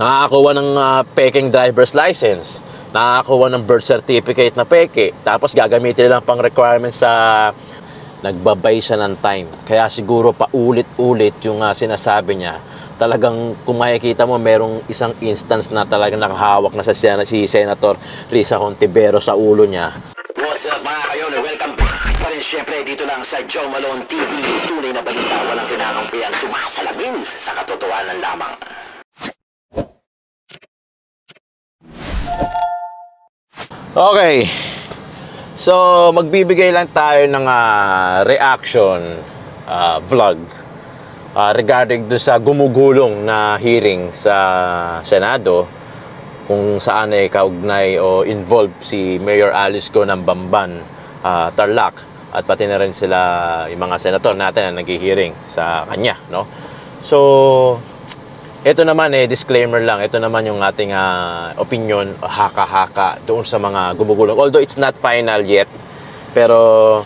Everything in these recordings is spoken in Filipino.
Nakakakuha ng peking driver's license, nakakakuha ng birth certificate na peke, tapos gagamitin lang pang requirements sa nagbabay siya ng time. Kaya siguro paulit-ulit yung sinasabi niya. Talagang kung makikita mo, merong isang instance na talagang nakahawak na si Senator Risa Hontiveros sa ulo niya. What's up mga kayon? Welcome back pa rin syempre dito lang sa Joe Malone TV. Tunay na balita, walang kinakampihan, sumasalamin sa katotohanan lamang. Okay. So, magbibigay lang tayo ng reaction vlog regarding do sa gumugulong na hearing sa Senado kung saan ay kaugnay o involved si Mayor Alice Go ng Bamban, Tarlac, at pati na rin sila yung mga senator natin na naghi-hearing sa kanya, no? So, ito naman disclaimer lang, ito naman yung ating opinion, haka-haka doon sa mga gumugulong. Although it's not final yet, pero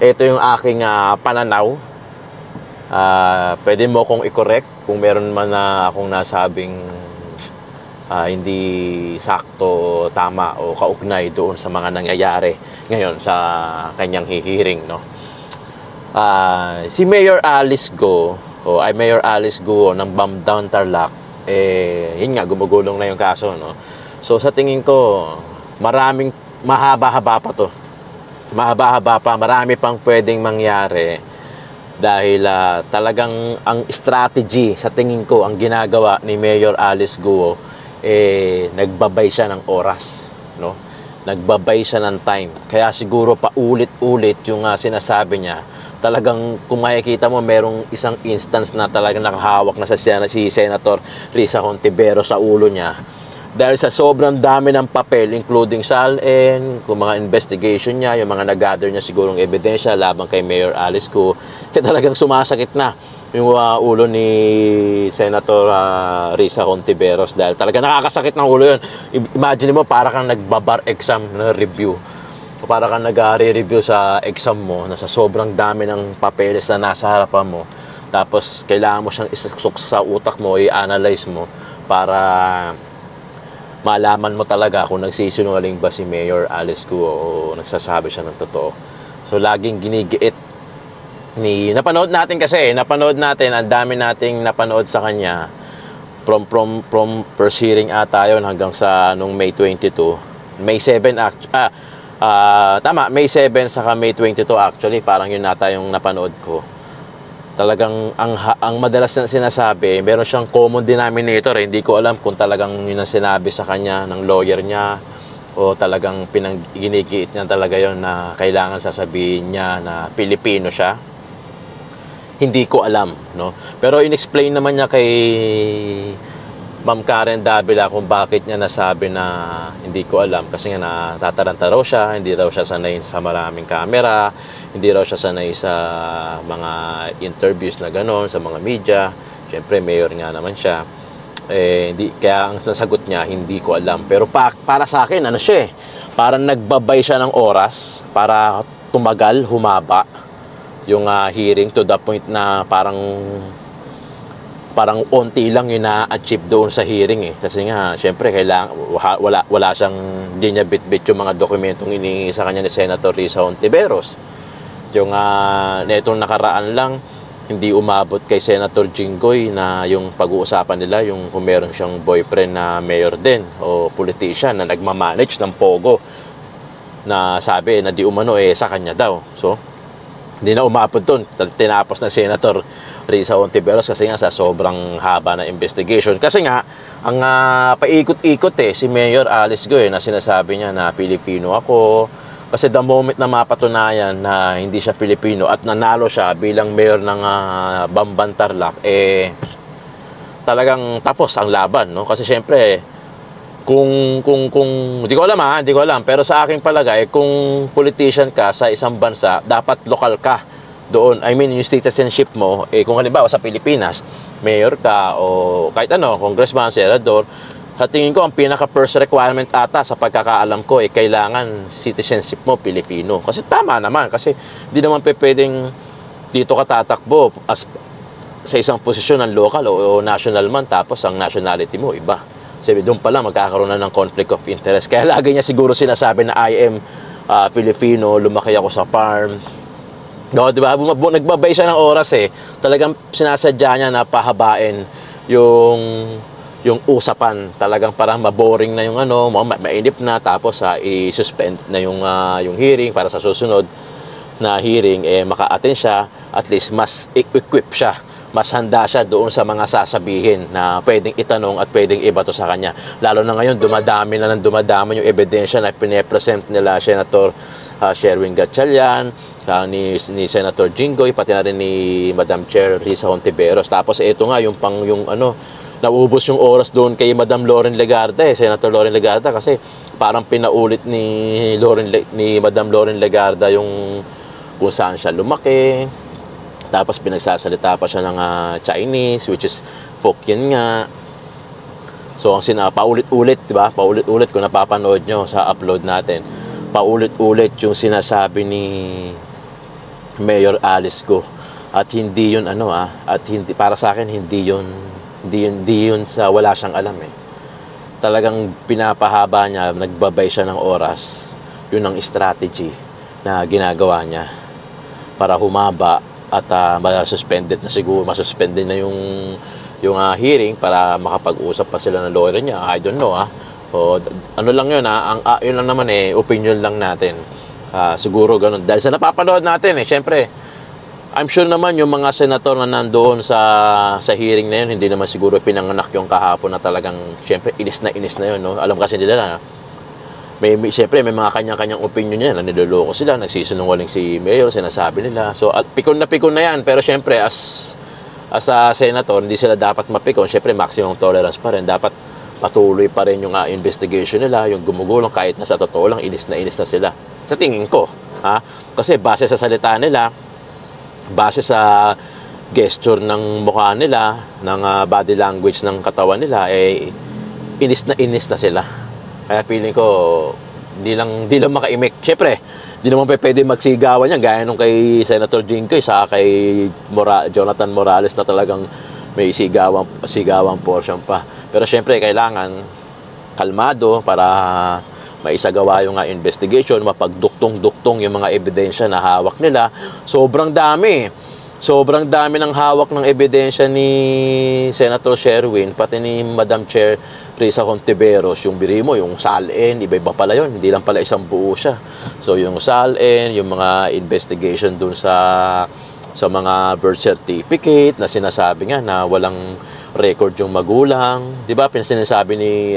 ito yung aking pananaw. Pwede mo kong i-correct kung meron man na akong nasabing hindi sakto, tama o kaugnay doon sa mga nangyayari ngayon sa kanyang hihiring, no? Si Mayor Alice Go Mayor Alice Go ng Bamban, Tarlac, yun nga, gumugulong na yung kaso, no? So sa tingin ko, maraming mahaba-haba pa to. Mahaba-haba pa, marami pang pwedeng mangyari dahil talagang ang strategy sa tingin ko ang ginagawa ni Mayor Alice Go nagbabay siya ng oras, no? Nagbabay siya ng time. Kaya siguro paulit-ulit yung sinasabi niya. Talagang kung makikita mo, merong isang instance na talagang nakahawak na si Senator Risa Hontiveros sa ulo niya. Dahil sa sobrang dami ng papel, including SALN, kung mga investigation niya, yung mga nag-gather niya sigurong ebidensya labang kay Mayor Alice Go, talagang sumasakit na yung ulo ni Senator Risa Hontiveros dahil talaga nakakasakit ng ulo yun. Imagine mo, para kang nagbabar exam na review. Para kang nag-re-review sa exam mo na sa sobrang dami ng papeles na nasa harapan mo, tapos kailangan mo siyang isasok sa utak mo, i-analyze mo para malaman mo talaga kung nagsisinungaling ba si Mayor Alice Go o nagsasabi siya ng totoo. So laging ginigiit napanood natin, ang dami nating napanood sa kanya from first hearing ata yun hanggang sa nung May 22, May 7 May 7 saka May 22 actually, parang yun nata yung napanood ko. Talagang ang madalas na sinasabi, meron siyang common denominator. Hindi ko alam kung talagang yun ang sinabi sa kanya ng lawyer niya o talagang ginigiit niya talaga yon na kailangan sasabihin niya na Pilipino siya. Hindi ko alam, no? Pero in-explain naman niya kay Ma'am Karen Davila kung bakit niya nasabi na hindi ko alam. Kasi nga natataranta raw siya, hindi raw siya sanay sa maraming camera, hindi raw siya sanay sa mga interviews na gano'n, sa mga media. Siyempre, mayor nga naman siya. Kaya ang nasagot niya, hindi ko alam. Pero para sa akin, parang nagbabay siya ng oras para tumagal, humaba yung hearing to the point na parang onti lang yung na-achieve doon sa hearing Kasi nga, syempre, wala siyang, hindi niya bit-bit yung mga dokumentong inihingi sa kanya ni Senator Risa Hontiveros. Yung netong nakaraan lang, hindi umabot kay Senator Jinggoy na yung pag-uusapan nila, yung kung meron siyang boyfriend na mayor din o politician na nagmamanage ng Pogo na sabi na di umano sa kanya daw. So, hindi na umabot doon. Tinapos na Senator Risa Hontiveros kasi nga sa sobrang haba na investigation. Kasi nga, ang paikot-ikot si Mayor Alice Go na sinasabi niya na Pilipino ako. Kasi the moment na mapatunayan na hindi siya Pilipino at nanalo siya bilang mayor ng Bamban, Tarlac, talagang tapos ang laban, no? Kasi syempre, kung hindi ko alam, pero sa aking palagay, kung politician ka sa isang bansa, dapat lokal ka doon. I mean, yung citizenship mo, kung halimbawa sa Pilipinas, mayor ka o kahit congressman, senador, sa tingin ko, ang pinaka-first requirement ata sa pagkakaalam ko, kailangan citizenship mo Pilipino. Kasi tama naman, kasi hindi naman pwedeng dito ka tatakbo sa isang posisyon ng local o national man, tapos ang nationality mo iba. Sabi, doon pala magkakaroon na ng conflict of interest. Kaya lagi niya siguro sinasabi na I am Filipino, lumaki ako sa farm. No, di ba? Nagbabay siya ng oras eh. Talagang sinasadya niya na pahabain yung usapan. Talagang parang maboring na yung ano, mainip na, tapos i-suspend na yung hearing para sa susunod na hearing maka-attend siya, at least mas equip siya. Mas handa siya doon sa mga sasabihin na pwedeng itanong at pwedeng ibato sa kanya. Lalo na ngayon, dumadami yung ebidensya na pine-present nila Senator Sherwin Gatchalian, ni Senator Jinggoy, pati na rin ni Madam Chair Risa Hontiveros. Tapos ito nga, yung naubos yung oras doon kay Madam Loren Legarda, Senator Loren Legarda, kasi parang pinaulit ni Madam Loren Legarda yung kung saan siya lumaki. Tapos pinagsasalita pa siya ng Chinese, which is Fokien nga. So ang paulit-ulit, 'di ba? Paulit-ulit kung napapanood nyo sa upload natin. Paulit-ulit yung sinasabi ni Mayor Alice Go. At hindi 'yun at hindi, para sa akin hindi 'yun sa wala siyang alam eh. Talagang pinapahaba niya, nagbabay siya ng oras. 'Yun ang strategy na ginagawa niya para humaba at masuspended na yung hearing para makapag-usap pa sila ng lawyer niya. I don't know O, ano lang yun yun lang naman opinion lang natin. Siguro ganun. Dahil sa napapanood natin syempre, I'm sure naman yung mga senator na nandoon sa hearing na yun, hindi naman siguro pinanganak yung kahapon na talagang, syempre, inis na yun, no? Alam kasi nila na, siyempre, may mga kanya-kanyang opinion yan, na niloloko sila, nagsisinungaling si Mayor, sinasabi nila. So, pikon na yan, pero syempre, as a senator, hindi sila dapat mapikon. Syempre, maximum tolerance pa rin. Dapat patuloy pa rin yung investigation nila, yung gumugulong, kahit na sa totoo lang, inis na sila. Sa tingin ko, kasi base sa salita nila, base sa gesture ng mukha nila, ng body language ng katawan nila, inis na sila. Kaya feeling ko, di lang makaimik. Siyempre, di naman pwede magsigawan yan, gaya nung kay Senator Jinggoy, sa kay Jonathan Morales na talagang may sigawang portion pa. Pero siyempre, kailangan kalmado para maisagawa yung investigation, mapagduktong-duktong yung mga ebidensya na hawak nila. Sobrang dami ng hawak ng ebidensya ni Senator Sherwin, pati ni Madam Chair Risa Hontiveros. Yung biri mo, yung SALN, iba-iba pala yun, hindi lang pala isang buo siya. So yung SALN, yung mga investigation dun sa mga birth certificate na sinasabi nga na walang record yung magulang, 'di ba? Sinasabi ni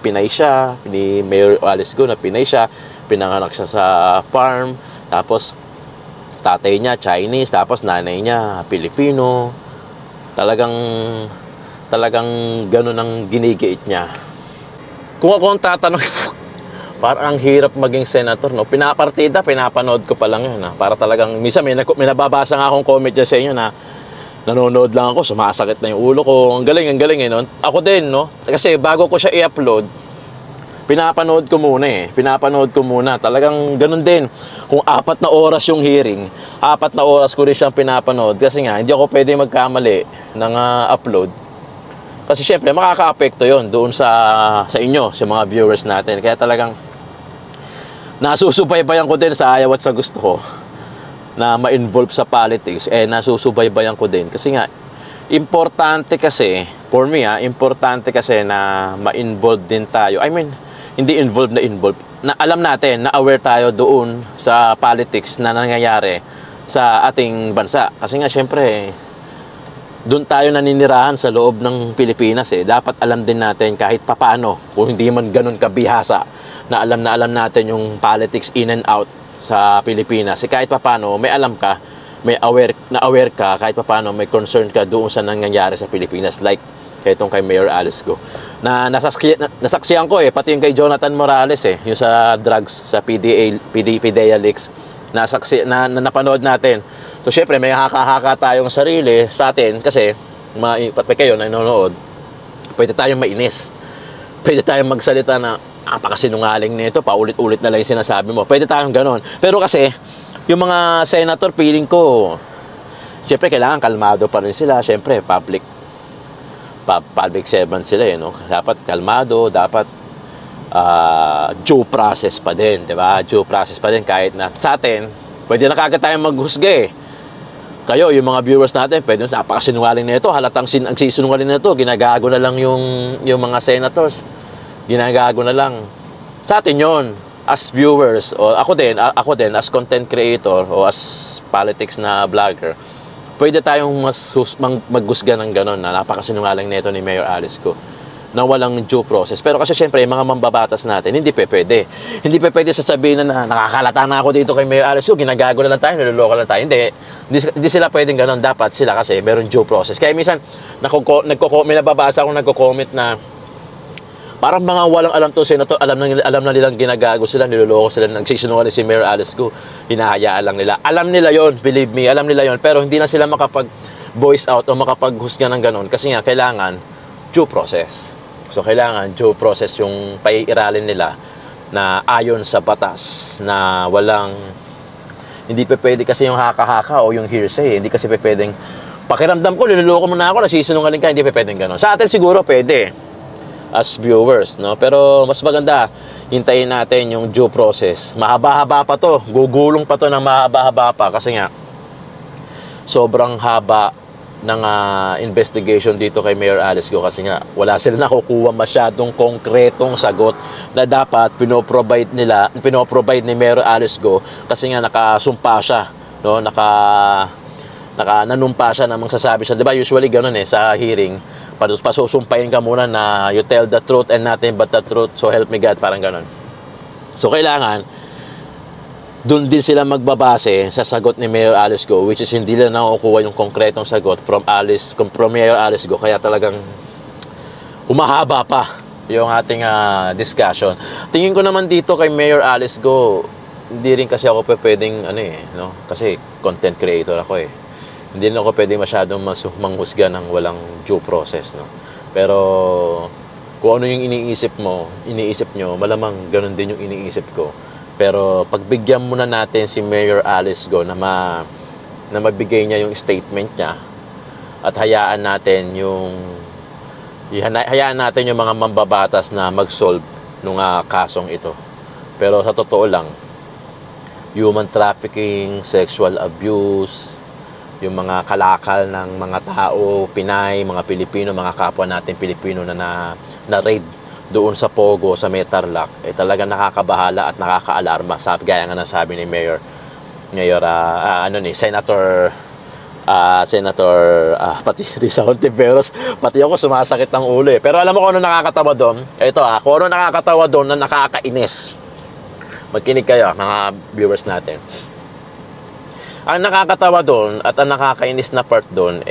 Pinay siya, ni Mayor Alice Go na Pinay siya, pinanganak siya sa farm, tapos tatay niya Chinese, tapos nanay niya Pilipino. Talagang gano'n ang ginigiit niya. Kung ako ang tatanong, parang ang hirap maging senator, no? Pinapanood ko pa lang yun, para talagang, minsan may nababasa nga akong comment dyan sa inyo na nanonood lang ako, sumasakit na yung ulo ko. Ang galing no? Ako din, no? Kasi bago ko siya i-upload, pinapanood ko muna. Talagang ganun din. Kung 4 na oras yung hearing, 4 na oras ko rin siyang pinapanood. Kasi nga, hindi ako pwede magkamali ng upload. Kasi syempre, makaka-apekto yon doon sa inyo, sa mga viewers natin. Kaya talagang nasusubaybayan ko din sa ayaw at sa gusto ko na ma-involve sa politics. Nasusubaybayan ko din. Kasi nga, importante kasi, for me importante kasi na ma-involve din tayo. I mean, hindi involved. Na alam natin, na aware tayo doon sa politics na nangyayari sa ating bansa. Kasi nga, syempre, doon tayo naninirahan sa loob ng Pilipinas. Dapat alam din natin kahit papaano, kung hindi man ganun kabihasa, na alam natin yung politics in and out sa Pilipinas. Kahit papaano, may alam ka, may aware ka, kahit papaano may concern ka doon sa nangyayari sa Pilipinas. Like, itong kay Mayor Alice Go. Nasaksiyan ko pati yung kay Jonathan Morales yung sa drugs, sa PDEA leaks. Napanood natin. So, syempre, may haka-haka tayong sarili sa atin kasi, pati kayo na nanonood, pwede tayong mainis. Pwede tayong magsalita na, napakasinungaling nito, paulit-ulit na lang yung sinasabi mo. Pwede tayong ganon. Pero kasi, yung mga senator, feeling ko, syempre, kailangan kalmado pa rin sila. Syempre, public servant sila no? Dapat kalmado, dapat due process pa din, di ba? Due process pa din kahit na sa atin, pwede na kagad tayong maghusga eh. Kayo, yung mga viewers natin, pwede na napakasinungaling na ito, halatang ang sisinungaling na ito, ginagago na lang yung mga senators, ginagago na lang. Sa atin yon as viewers, o ako din, as content creator, o as politics na vlogger, pwede tayong maghusga ng gano'n na napakasinungaling na ito ni Mayor Alice Go na walang due process. Pero kasi syempre, yung mga mambabatas natin, hindi pwede. Hindi pwede sasabihin na nakakalata na ako dito kay Mayor Alice Go, ginagago na lang tayo, niloloko lang tayo. Hindi sila pwedeng gano'n. Dapat sila kasi meron due process. Kaya minsan, may nababasa akong nagko-comment na parang mga walang alam to senator, alam na nilang ginagago sila, niloloko sila, nagsisinungaling si Mayor Alice Go, hinahayaan lang nila. Alam nila yon, believe me, alam nila yon, pero hindi na sila makapag-voice out o makapaghusga ng ganon kasi nga kailangan due process. So kailangan due process yung paiiralin nila na ayon sa batas na walang, hindi pwede kasi yung haka-haka o yung hearsay, hindi kasi pwedeng pakiramdam ko, niloloko mo na ako, nagsisinungaling ka, hindi pwedeng ganon. Sa atin siguro pwede as viewers, no? Pero mas maganda hintayin natin yung due process. Mahaba-haba pa to, gugulong pa to ng mahaba-haba pa kasi nga sobrang haba ng investigation dito kay Mayor Alice Go kasi nga wala sila nakukuha masyadong konkretong sagot na dapat pinoprovide ni Mayor Alice Go kasi nga nakasumpa siya, no? Nanumpa siya na magsasabi siya, 'di ba? Usually ganoon sa hearing, pasusumpayin ka muna na you tell the truth and nothing but the truth, so help me God, parang ganon. So kailangan doon din sila magbabase sa sagot ni Mayor Alice Go, which is hindi nila nakukuha yung konkretong sagot from Mayor Alice Go, kaya talagang humahaba pa yung ating discussion. Tingin ko naman dito kay Mayor Alice Go, hindi rin kasi ako pwedeng no? Kasi content creator ako hindi na ako pwedeng masyadong manghusga ng walang due process, no? Pero kung ano yung iniisip nyo, malamang ganun din yung iniisip ko. Pero pagbigyan muna natin si Mayor Alice Go na magbigay niya yung statement niya at hayaan natin yung mga mambabatas na mag-solve nung kasong ito. Pero sa totoo lang, human trafficking, sexual abuse, yung mga kalakal ng mga tao, Pinay, mga Pilipino, mga kapwa natin Pilipino na raid doon sa Pogo, sa Tarlac, talaga nakakabahala at nakakaalarma. Gaya nga nasabi ni Senator pati Risa Hontiveros, pati ako sumasakit ng ulo Pero alam mo kung ano nakakatawa doon? Kung ano nakakatawa doon na nakakainis. Magkinig kayo, mga viewers natin. Ang nakakatawa doon at ang nakakainis na part doon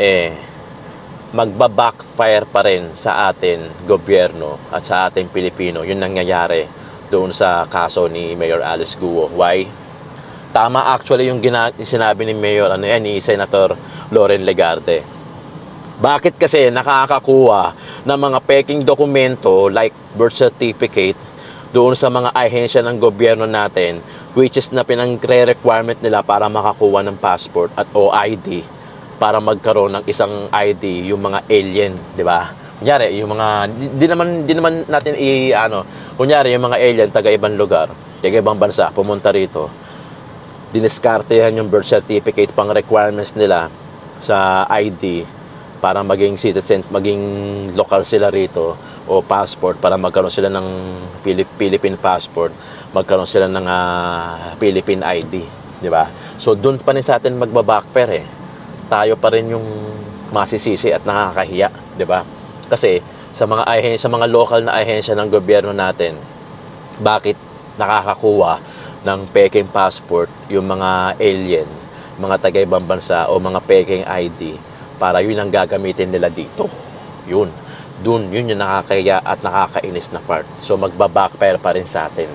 magbabackfire pa rin sa atin gobyerno at sa ating Pilipino yung nangyayari doon sa kaso ni Mayor Alice Go. Why? Tama actually yung sinabi ni Mayor ni Senator Loren Legarde. Bakit kasi nakakakuha ng mga peking dokumento like birth certificate doon sa mga ahensya ng gobyerno natin, which is na pinang-requirement nila para makakuha ng passport at o ID, para magkaroon ng isang ID yung mga alien, di ba? Kunyari, yung mga di naman natin kunyari yung mga alien taga ibang lugar, taga ibang bansa, pumunta rito, diniskartehan yung birth certificate pang requirements nila sa ID para maging citizens, maging local sila rito, o passport para magkaroon sila ng Philippine passport, magkaroon sila ng Philippine ID, di ba? So doon pa rin sa atin magbabackfire tayo pa rin yung masisisi at nakakahiya, di ba? Kasi sa mga local na ahensya ng gobyerno natin, bakit nakakakuha ng peking passport yung mga alien, mga taga-ibang bansa o mga peking ID para yun ang gagamitin nila dito? Yun yung nakakahiya at nakakainis na part. So magbabackfire pa rin sa atin.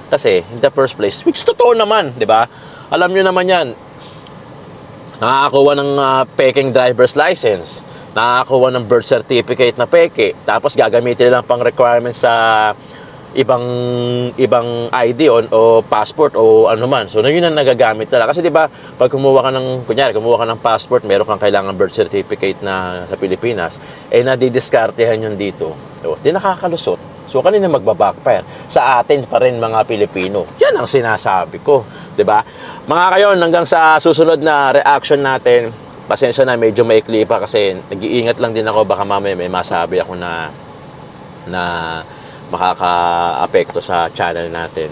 Kasi in the first place, which totoo naman, di ba? Alam nyo naman yan, nakakakuha ng peking driver's license, nakakakuha ng birth certificate na peke, tapos gagamitin lang pang requirements sa ibang ID o passport o ano man. So, yun ang nagagamit talaga. Kasi 'di ba, pag kumuha ka ng passport, meron kang kailangan birth certificate na sa Pilipinas, nadidiskartehan yun dito. Di nakakalusot. So, kanina magbabackfire? Sa atin pa rin mga Pilipino. Yan ang sinasabi ko. 'Di ba? Mga kayon, hanggang sa susunod na reaction natin, pasensya na, medyo maikli pa kasi nag-iingat lang din ako. Baka mamaya may masabi ako na makaka-apekto sa channel natin.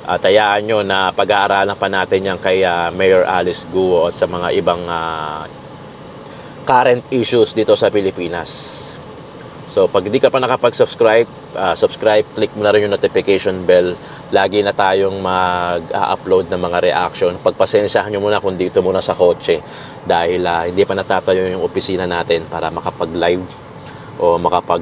At hayaan nyo na pag-aaralan pa natin yan kay Mayor Alice Guo at sa mga ibang current issues dito sa Pilipinas. So, pag di ka pa nakapag-subscribe, subscribe, click mo na rin yung notification bell. Lagi na tayong mag-upload ng mga reaction. Pagpasensyahan nyo muna kung dito muna sa kotse dahil hindi pa natatayo yung opisina natin para makapag-live o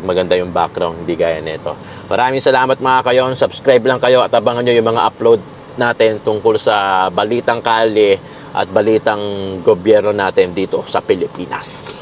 maganda yung background, hindi gaya nito. Maraming salamat mga kayon. Subscribe lang kayo at abangan nyo yung mga upload natin tungkol sa balitang kalye at balitang gobyerno natin dito sa Pilipinas.